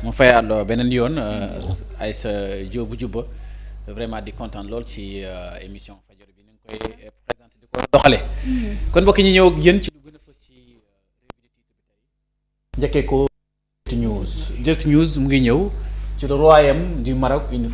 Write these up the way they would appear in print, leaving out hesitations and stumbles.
mu fayaat beneen yoon Aïssa Diop Diouba vraiment di kontaan lool ci émission fajar bi ni nga koy présenté di ko doxale kon mbokk ñi ñëw ak yéen ci lu gën a fës ci njëkkee ko Direct News mu ngi ñëw ci le royaume du Maroc, une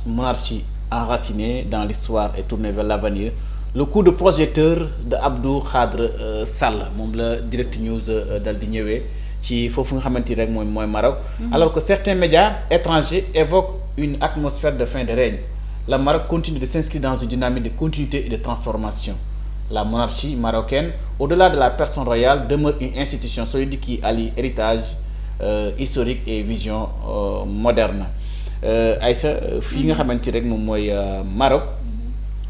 monarchie enracinée dans l'histoire et tournée vers l'avenir. Le coup de projecteur de Abdou Khadre Sall moom la Direct News dal di ñëwee ci foofu nga xamante ni rek mooy Maroc. Alors que certains médias étrangers évoquent une atmosphère de fin de règne. Le Maroc continue de s'inscrire dans une dynamique de continuité et de transformation. La monarchie marocaine, au-delà de la personne royale, demeure une institution solide qui allie héritage historique et vision moderne. Aïssa fii nga xamante rek moom mooy Maroc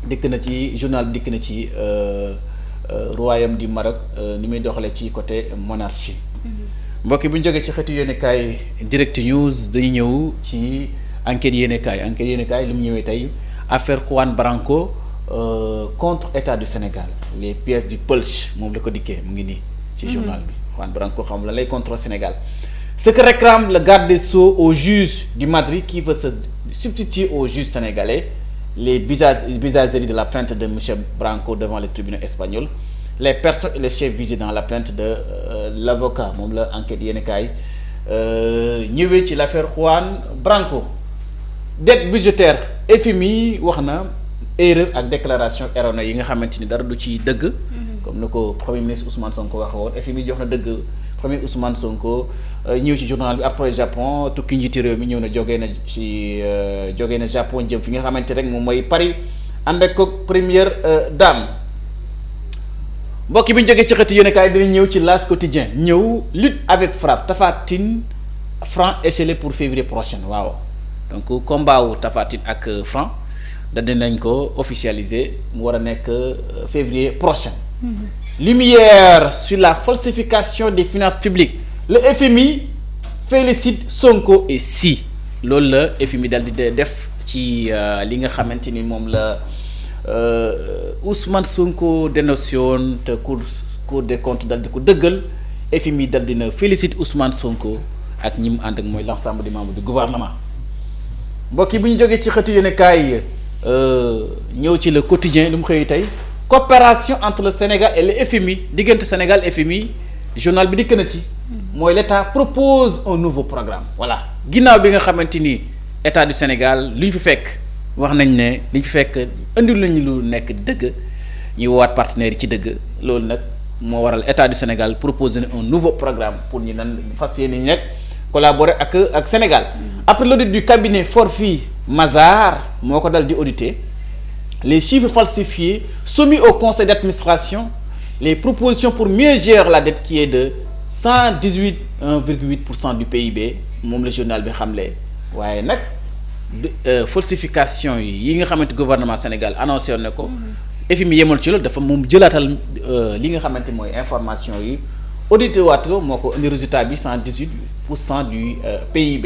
dikk na ci journal dikk na ci royaume du Maroc ni muy doxalee ci côté monarchie. mbokk bu ñu jógee ci xeetu yéenekaay Direct News dañu ñëw ci enquête yéenekaay li mu ñëwee tey affaire Juan Branco contre État du Sénégal les pièces du Pulse moom la ko dikkee mu ngi nii ci journal bi. Juan Branco xam la lay contre Sénégal. Ce que réclame le garde des Sceaux au juge du Madrid qui veut se substituer au juge sénégalais, les bizarreries de la plainte de M. Branco devant les tribunaux espagnols, les personnes et les chefs visés dans la plainte de l'avocat moom la enquête yéenekaay ñëwee ci l'affaire Juan Branco. Dette budgétaire FMI wax na erreur ak déclaration erronée yi nga xamante ni dara du ci dëgg. comme ni ko premier ministre Ousmane Sonko waxee woon FMI jox na dëgg. premier Ousmane Sonko ñëw ci journal bi après Japon tukki njiiti réew mi ñëw na jógee na Japon jëm fi nga xamante rek moom mooy Paris ànd ak ko première dame mbokk bi ñu jógee ci xëtu yéenekaay dinañ ñëw ci L'As quotidien ñëw lutte avec frappe Tapha Tine Franc échelé pour février prochain waaw donc combat wu Tapha Tine ak Franc da dinañ ko officialiser mu war a nekk février prochain. Lumière sur la falsification des finances publiques le FMI félicite Sonko et Sy loolu la FMI dal di def ci li nga xamante ni moom la Ousmane Sonko dénoncé woon te Cour des comptes dal di ko dëggal FMI dal dina félicite Ousmane Sonko ak ñi mu ànd ak mooy l'ensemble des membres du gouvernement. mbokk yi bu ñu jógee ci xëtu yéenekaay ñëw ci le quotidien lu mu xëy tey. coopération entre le Sénégal et le FMI diggante Sénégal FMI journal bi dikk na ci mooy l'État propose un nouveau programme voilà ginnaaw bi nga xamante ni État du Sénégal lu ñu fi fekk wax nañ ne li ñu fi fekk indil nañu lu nekk dëgg ñuy woowaat partenaires yi ci dëgg loolu nag moo waral État du Sénégal proposé na un nouveau programme pour ñu nan fas yéene nekk collaborer ak Sénégal après l'audit du cabinet Forfi Mazars moo ko dal di auditer les chiffres falsifiés soumis au conseil d'administration, les propositions pour mieux gérer la dette qui est de 118,8% du PIB moom la journal bi xamle waaye nag falsification yi nga xamante gouvernement Sénégal annoncé woon na ko FMI yemal ci loolu dafa moom jëlaatal li nga xamante mooy information yi audité waat ko moo ko indi résultat bi 118% du PIB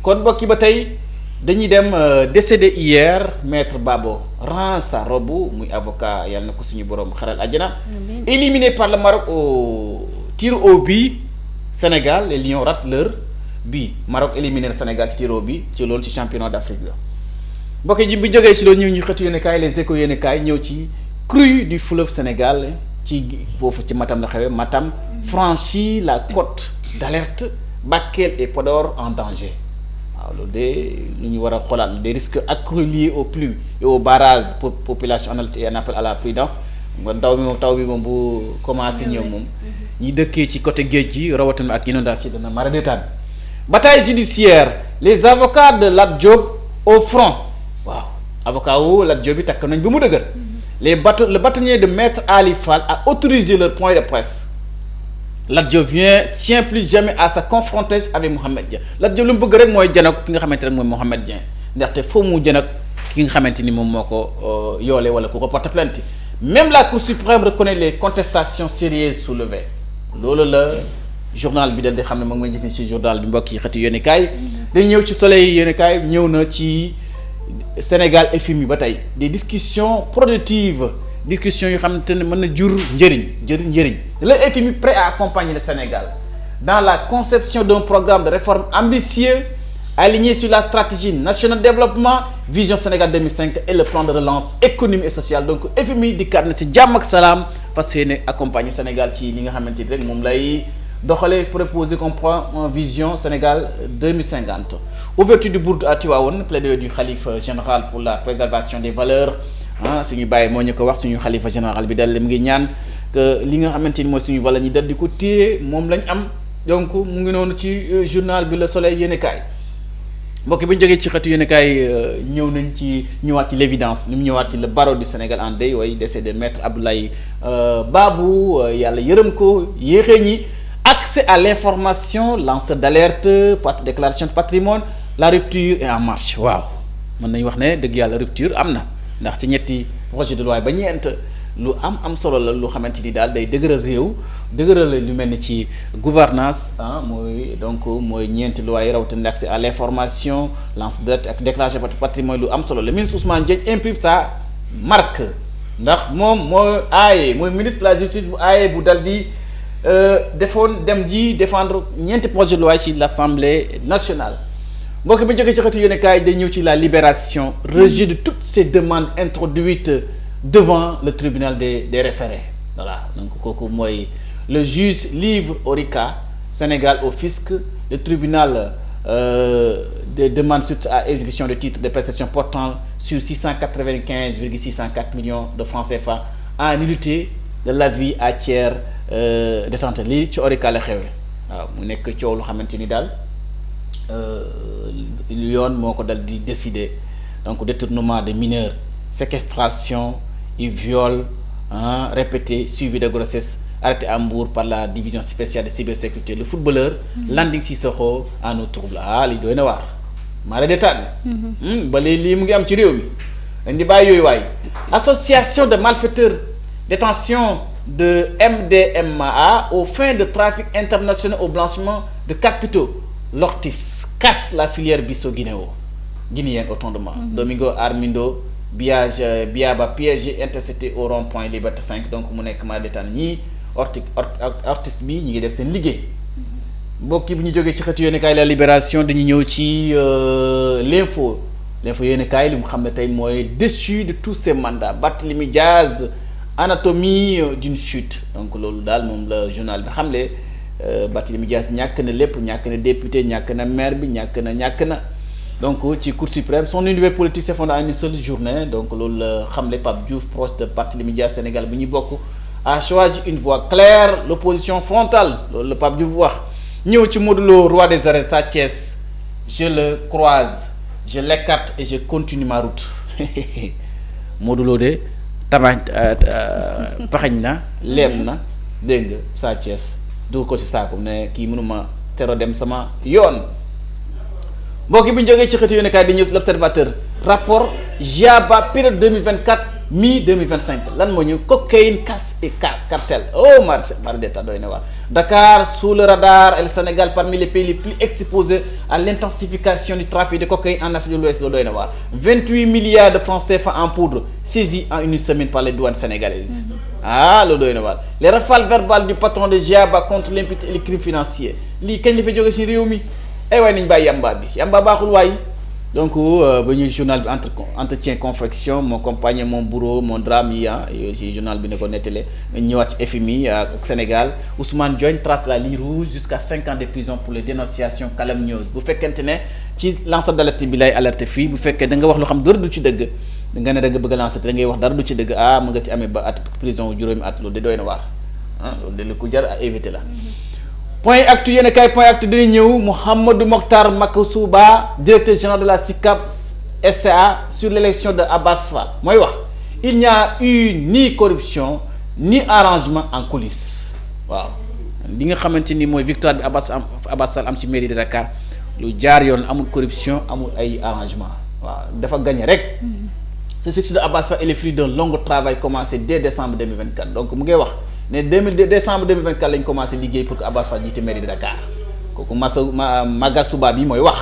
kon mbokk yi ba tey dañuy dem décédé hier maître Babo rend sa robe muy avocat yàlla na ko suñu borom xaral àjjana éliminé par le Maroc au tir au but Sénégal les Lions ratent leur but Maroc éliminé le Sénégal ci tir au but ci loolu ci championnat d'Afrique la mbokk yi bu jógee ci loolu ñëw ñu xëtu yéenekaay les Échos yéenekaay ñëw ci crue du fleuve Sénégal ci foofu ci Matam la xewee Matam franchit la cote d'alerte Bakel et Podor en danger. waaw loolu de lu ñu war a xoolaat des risques accrus liés aux pluies et aux barrages population en alerte et en appel à la prudence nga taw bi moom bu commencé ñëw moom ñi dëkkee ci côté géej gi rawatina ak inondation dana mara détaan bataille judiciaire les avocats de Lat Diop au front waaw avocat wu Lat Diop bi takk nañ ba mu dëgër le bâtonnier de maître Ali Fall a autorisé leur point de presse. Lat Diop tient plus jamais à se confronter avec Mohamed Dieng Lat Diop lu mu bëgg rek mooy janoog ki nga xamante rek mooy Mohamed Dieng ndaxte foo mu janoog ki nga xamante ni moom moo ko yoole wala ku ko porte plainte même la Cour suprême reconnaît les contestations sérieuses soulevées loolu la journal bi dal di xam ne moom mooy gis ni ci journal bi mbokk yi xëti yéenekaay dañ ñëw ci Soleil yéenekaay ñëw na ci Sénégal FMI ba tey des discussions productives discussion yoo xamante ne mën na jur njëriñ le FMI prêt à accompagner le Sénégal dans la conception d'un programme de réforme ambitieux aligné sur la stratégie nationale de développement vision Sénégal 2005 et le plan de relance économique et sociale donc FMI di kat na ci jàmm ak salaam fas yéene accompagner Sénégal ci li nga xamante ni rek moom lay doxalee proposer comme plan en vision Sénégal 2050 ouverture du Bourd à Tivaouane plaidoyer du khalife général pour la préservation des valeurs suñu bàyyi moo ñu ko wax suñu xalifa général bi dal mu ngi ñaan que li nga xamante ni mooy suñu valeur ñi dal di ko téye moom lañ am donc mu ngi noonu ci journal bi Le Soleil yéenekaay mbokk bi ñu jógee ci xeetu yéenekaay ñëw nañ ci ñëwaat ci l'évidence li mu ñëwaat ci le barreau du Sénégal en deuil way décédé maître Abdoulaye Babou yàlla yërëm ko yéexee ñi accès à l'information lanceur d'alerte déclaration de patrimoine la rupture est en marche waaw mën nañu wax ne dëgg yàlla rupture am na ndax ci ñetti projet de loi ba ñeent lu am solo la lu xamante ni daal day dëgëral réew dëgëral lu mel ni ci gouvernance mooy ñeenti loi yi rawatina accès à l'information lanceur d'alerte ak déclaration de patrimoine lu am solo le ministre Ousmane Diagne imprime sa marque ndax moom mooy ministre de la justice bu aaye bu dal di dem ji défendre ñeenti projet de loi ci l'Assemblée nationale mbokk bi jógee ci xëtu yéenekaay day ñëw ci la libération rejet de toutes ces demandes introduites devant le tribunal des référés voilà donc kooku mooy le juge livre Orica Sénégal au fisc le tribunal des demandes suite à exécution de titres de prestation portant sur 695,604 millions de francs CFA en nullité de l'avis à tiers détenteur lii ci Orica la xewee waaw mu nekk coow lu xamante ni daal yoon moo ko dal di décider donc détournement de mineurs séquestration et viol répété suivi de grossesse arrêté à Mbour par la division spéciale de cybersécurité le footballeur Landing Sissoko en eau trouble li doy na waar mara détail ba lii mu ngi am ci réew mi dañ di bàyyi yooyu waay association de malfaiteurs détention de MDMA aux fins de trafic international au blanchiment de capitaux Lortis casse la filière guinéenne autant de morts Domingo Armindo Biaba piégé intercepté au rond-point Liberté 5 donc mu nekk ma détaan ñii artiste bi ñi ngi def seen liggéey mbokki bi ñu jógee ci xëtu yéenekaay la Libération dañuy ñëw ci l'info yéenekaay li mu xam ne tey mooy déchu de tous ses mandats Barthélémy Diaz anatomie d'une chute donc loolu daal moom la journal bi xamle Barthélémy Diaz ñàkk na lépp ñàkk na député ñàkk na maire bi ñàkk na donc ci Cour suprême son univers politique s'effondre en une seule journée donc loolu la xamle Pape Diouf proche de Barthélémy Diaz Sénégal bu ñuy bokk a choisi une voie claire l'opposition frontale loolu la Pape Diouf wax ñëw ci Modou Lo roi des arènes Sa Thiès je le croise je l'écarte et je continue ma route Modou Lo de paxañ na leem na dégg nga Sa Thiès dugg ko ci saako ne kii mënuma tero dem sama yoon mbokk bi ñu jógee ci xëtu yéenekaay bi ñëw l'Observateur rapport GIABA période 2024 mi-2025 lan moo ñu cocaïne casse et cartel marché d'état doy na waar Dakar sous le radar et le Sénégal parmi les pays les plus exposés à l'intensification du trafic de cocaïne en Afrique de l'Ouest loolu doy na waar 28 milliards de francs CFA en poudre saisis en une semaine par les douanes sénégalaises loolu doy na waar les rafales verbales du patron de GIABA contre l'impunité et les crimes financiers lii kañ la fa jóge ci réew mi waaye nañ bàyyi yamba baaxul waay donc ba ñuy journal bi entretien confection mon compagnon mon bourreau mon drame yi ci journal bi ne ko nettale ñëwaat ci FMI ak Sénégal Ousmane Diagne trace la ligne rouge jusqu'à 5 ans de prison pour les dénonciations calomnieuses bu fekkente ne ci lanceur d'alerte bi lay alerté fii bu fekkee da nga wax loo xam dara du ci dëgg nga ne da nga bëgg a lancer te da ngay wax dara du ci dëgg mu nga ci amee ba at prison juróomi at loolu de doy na waar loolu de lu ko jar a éviter la point actu yéen a kaay point actu dañuy ñëw Mouhamadou Mokhtar Makoussouba directeur général de la SICAP SA sur l'élection de Abass Fall mooy wax il n'y a eu ni corruption ni arrangement en coulisses waaw li nga xamante ni mooy victoire bi Abass Fall am ci mairie de Dakar lu jaar yoon amul corruption amul ay arrangement waaw dafa gagné rek ce succès de Abass Fall est le fruit d'un long travail commencé dès décembre 2024 donc mu ngi wax ne décembre 2024 lañ commencé liggéey pour que Abass Fall jiite mairie de Dakar kooku Maga Souba bi mooy wax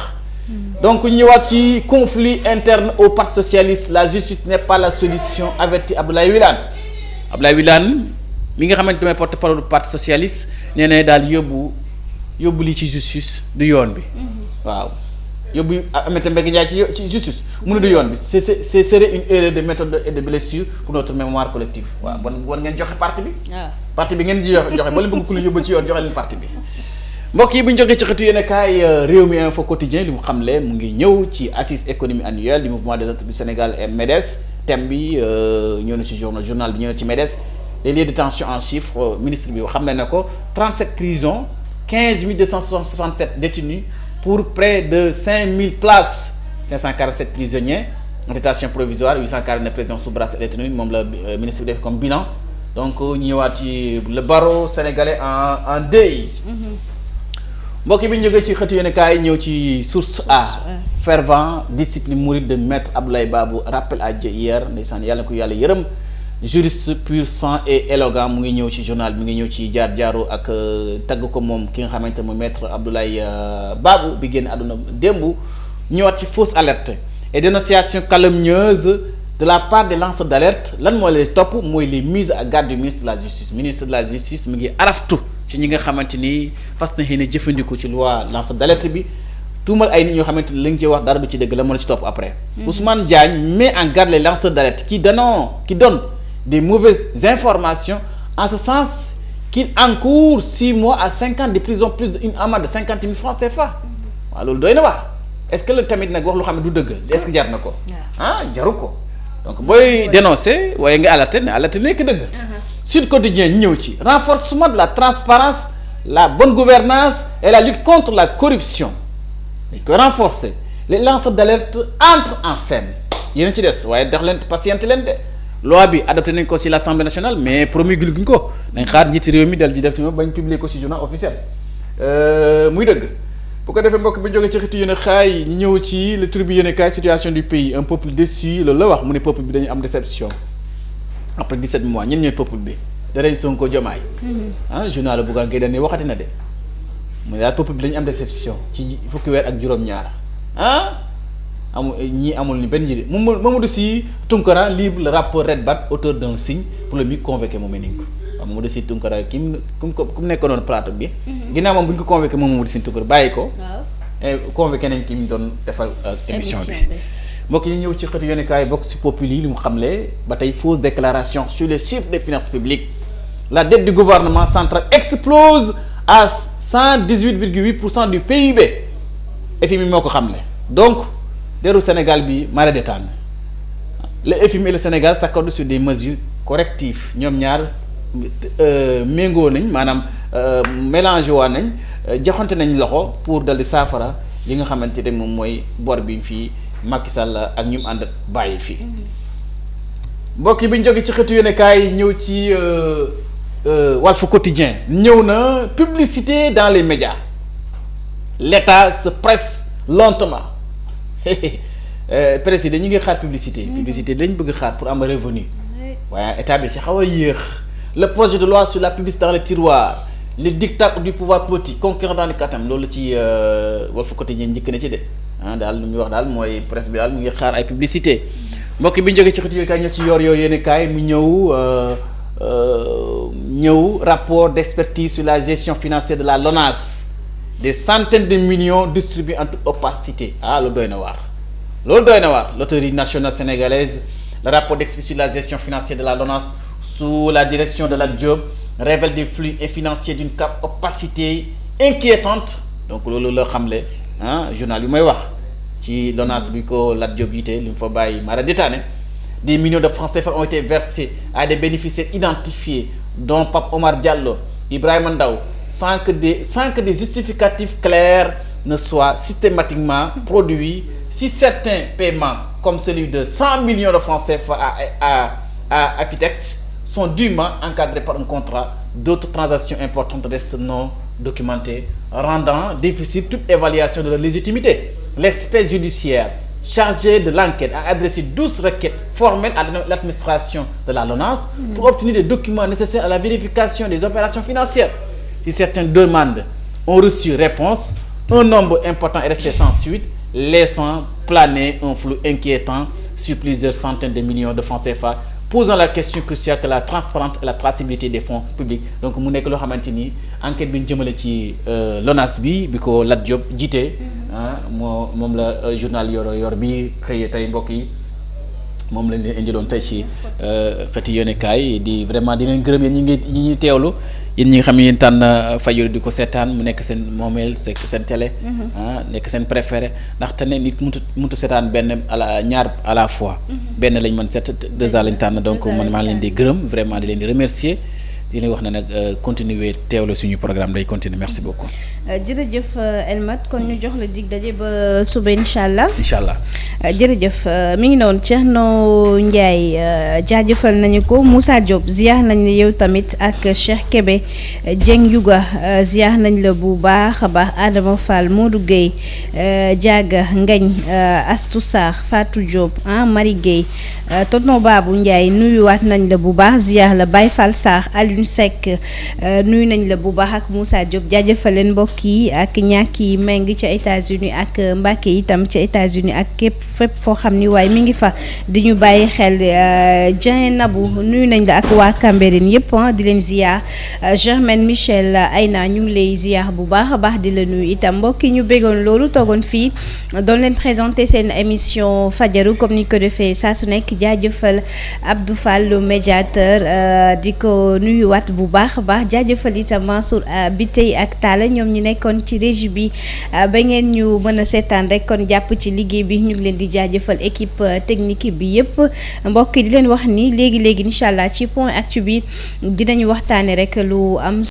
donc ñu ñëwaat ci conflit interne au parti socialiste la justice n'est pas la solution avertit Abdoulaye Wilane mi nga xamante ne porte-parole du parti socialiste nee na daal yóbbu yóbbu lii ci justice du yoon bi waaw yóbbu Aminata Mbengue Ndiaye ci justice mu ne du yoon bi ce serait une erreur de méthode et de blessure pour notre mémoire collective waaw bon ngeen joxe parti bi parti bi ngeen di joxe ba leen bëgg ku la yóbbu ci yoon joxe leen parti bi mbokk yi bu ñu jógee ci xëtu yéen kaay Rewmi Info Quotidien li mu xamle mu ngi ñëw ci assise économie annuelle du mouvement des entreprises du Sénégal et MEDES thème bi ñëw na ci journal bi ñëw na ci MEDES les lieux de tension en chiffres ministre bi xam ne ko 37 prisons 15 267 détenus pour près de 5000 places 547 prisonniers en détention provisoire 849 prisons sous bracelet électronique moom la ministre bi def comme bilan donc ñëwaat ci le barreau sénégalais en deuil. mbokk bi ñu jógee ci xëtu yéen kaay ñëw ci source A. fervent discipline mouride de maître Abdoulaye Babou rappel à Dieu hier ndeysaan yàlla na ko yàlla yërëm juriste pur sang et élégant mu ngi ñëw ci journal mi ngi ñëw ci jaar-jaaru ak tagg ko moom ki nga xamante ne maître Abdoulaye Babou bi génn àdduna démb ñëwaat ci fausse alerte et dénonciation calomnieuse de la part des lanceurs d'alerte lan moo lay topp mooy les mises à garde du ministre de la justice mu ngi araftu ci ñi nga xamante ni fas na xëy jëfandiku ci loi lanceur d'alerte bi tuumal ay nit ñoo xamante ni li nga ciy wax dara du ci dëgg la moo la ci topp après. Ousmane Diagne met en garde les lanceurs d'alerte qui donnent des mauvaises informations en ce sens qu'il encourt 6 mois à 5 ans de prison plus d'une amende de 50 000 francs CFA waaw loolu doy na wax est-ce que le tamit nag wax lu xam ne du dëgg est-ce que jar na ko jaru ko donc booy dénoncer waaye nga alerter nekk dëgg. Sud Quotidien ñu ñëw ci renforcement de la transparence la bonne gouvernance et la lutte contre la corruption dañ koy renforcer les lanceurs d'alerte entrent en scène yéen ci des waaye dax leen patiente leen de loi bi adopté nañ ko ci l'Assemblée nationale mais promulgué guñ ko nañ xaar njiiti réew mi dal di def ci bañ publier ko ci journal officiel muy dëgg bu ko defee mbokk bi jógee ci xitu yéen xaay ñu ñëw ci le Tribune yéen kaay situation du pays un peuple déçu loolu la wax mu ne peuple bi dañu am déception après 17 mois ñen ñooy peuple bi darañ Sonko Diomaye journal Bougane Gueye Dany waxati na de mu daal peuple bi dañu am déception ci fukki weer ak juróom-ñaar amul ni benn njëriñ Mamadou Sy Tounkara livre le rapport Red Bat auteur d'un signe polémique convoqué moom nañ ko waaw Mamadou Sy Tounkara ku mu nekkoon noonu plateau bi ginnaaw moom bu ñu ko convoqué moom Mamadou Sy Tounkara bàyyi ko convoqué nañ ki mu doon defal émission bi mbokk yi ñëw ci xëtu yéenekaay Vox Populi li mu xamle ba tey fausse déclaration sur les chiffres des finances publiques la dette du gouvernement central explose à 118,8% du PIB FMI moo ko xamle donc deru Sénégal bi mara détaillé le FMI et le Sénégal s'accordent sur des mesures correctives ñoom ñaar méngoo nañ maanaam mélangé waa nañ joxante nañ loxo pour dal di saafara li nga xamante ne moom mooy bor bi fii Macky Sall ak ñu mu ànd bàyyi fii mbokk yi bi ñu jógee ci xëtu yéenekaay ñëw ci Walf Quotidien ñëw na publicité dans les médias l'État se presse lentement président ñi ngi xaar publicité lañ bëgg xaar pour am revenu waaye état bi ci xaw a yéex le projet de loi sur la publicité dans les tiroirs le diktat du pouvoir politique conquérant dans le katam loolu ci Walf Quotidien njëkk na ci de daal lu ñuy wax daal mooy presse bi daal mu ngi xaar ay publicité mbokk bi ñu jógee ci xëtu yéenekaay ñëw ci yor yéenekaay mu ñëw rapport d'expertise sur la gestion financière de la LONASE des centaines de millions distribués en toute opacité loolu doy na waar loterie nationale sénégalaise le rapport d'expertise sur la gestion financière de la LONASE sous la direction de Lat Diop révèle des flux financiers d'une opacité inquiétante donc loolu la xamle journal bi mooy wax ci LONASE bi ko Lat Diop jiite li mu fa bàyyi mara détaillé des millions de francs CFA ont été versés à des bénéficiaires identifiés dont Pape Omar Diallo, Ibrahima Ndaw sans que des justificatifs clairs ne soient systématiquement produits si certains paiements comme celui de 100 millions de francs CFA à Afitex sont dûment encadrés par un contrat, d'autres transactions importantes restent non documentées, rendant difficile toute évaluation de leur légitimité. L'expert judiciaire chargé de l'enquête a adressé 12 requêtes formelles à l'administration de la LONASE pour obtenir des documents nécessaires à la vérification des opérations financières. Si certaines demandes ont reçu réponse, un nombre important est resté sans suite, laissant planer un flou inquiétant sur plusieurs centaines de millions de francs CFA posant la question cruciale que la transparence et la traçabilité des fonds publics donc mu nekk loo xamante ni enquête bi ñu jëmale ci LONASE bi ko Lat Diop jiite moom la journal yor bi xëyee tey mbokk yi moom lañ leen indiloon tey ci xëti yéenekaay di vraiment di leen gërëm yéen ñi ñuy teewlu yéen ñi nga xam ne yéen tànn Fajuri di ko seetaan mu nekk seen moomeel seen télé nekk seen préféré ndaxte ne nit mënut seetaan benn ñaar à la fois benn lañ mën seet 2 ans lañ tànn donc man maa leen di gërëm vraiment di leen di remercier di leen wax ne nag continuer teewlu suñu programme day continuer merci beaucoup. jërëjëf Elmat kon ñu jox la dig daje ba suba incha allah. incha allah. jërëjëf mi ngi noonu Thierno Ndiaye jaajëfal nañu ko Moussa Diop ziar nañ la yow tamit ak Cheikh Kébé Dieng Yuga ziar nañ la bu baax a baax Adama Fall Modou Gueye Diaga Ngañ Astou Sarr Fatou Diop Marie Gueye tonton Babou Ndiaye nuyuwaat nañ la bu baax ziar la Baye Fall Sarr Alioune Seck nuyu nañ la bu baax ak Moussa Diop jaajëfal leen mbokk yi ak ñàkki meng ca États-Unis ak Mbacke itam ca États-Unis ak képp fépp foo xam ni waaye mi ngi fa di ñu bàyyi xel Dieng Nabou nuyu nañ la ak waa Cambérène yëpp di leen ziar Germaine Michel Ayna ñu ngi lay ziar bu baax a baax di la nuyu itam mbokk yi ñu béggoon loolu toogoon fii doon leen présenter seen émission fajaru comme ni ko defee saa su nekk jaajëfal Abdou Fall le médiateur di ko nuyuwaat bu baax a baax jaajëfal itam Mansour Bitey ak Talla ñoom ñu nekkoon ci régie bi ba ngeen ñu mën a seetaan rek kon jàpp ci liggéey bi ñu ngi leen di jaajëfal équipe technique bi yëpp mbokk yi di leen wax ni léegi incha allah ci point actu bi dinañu waxtaane rek lu am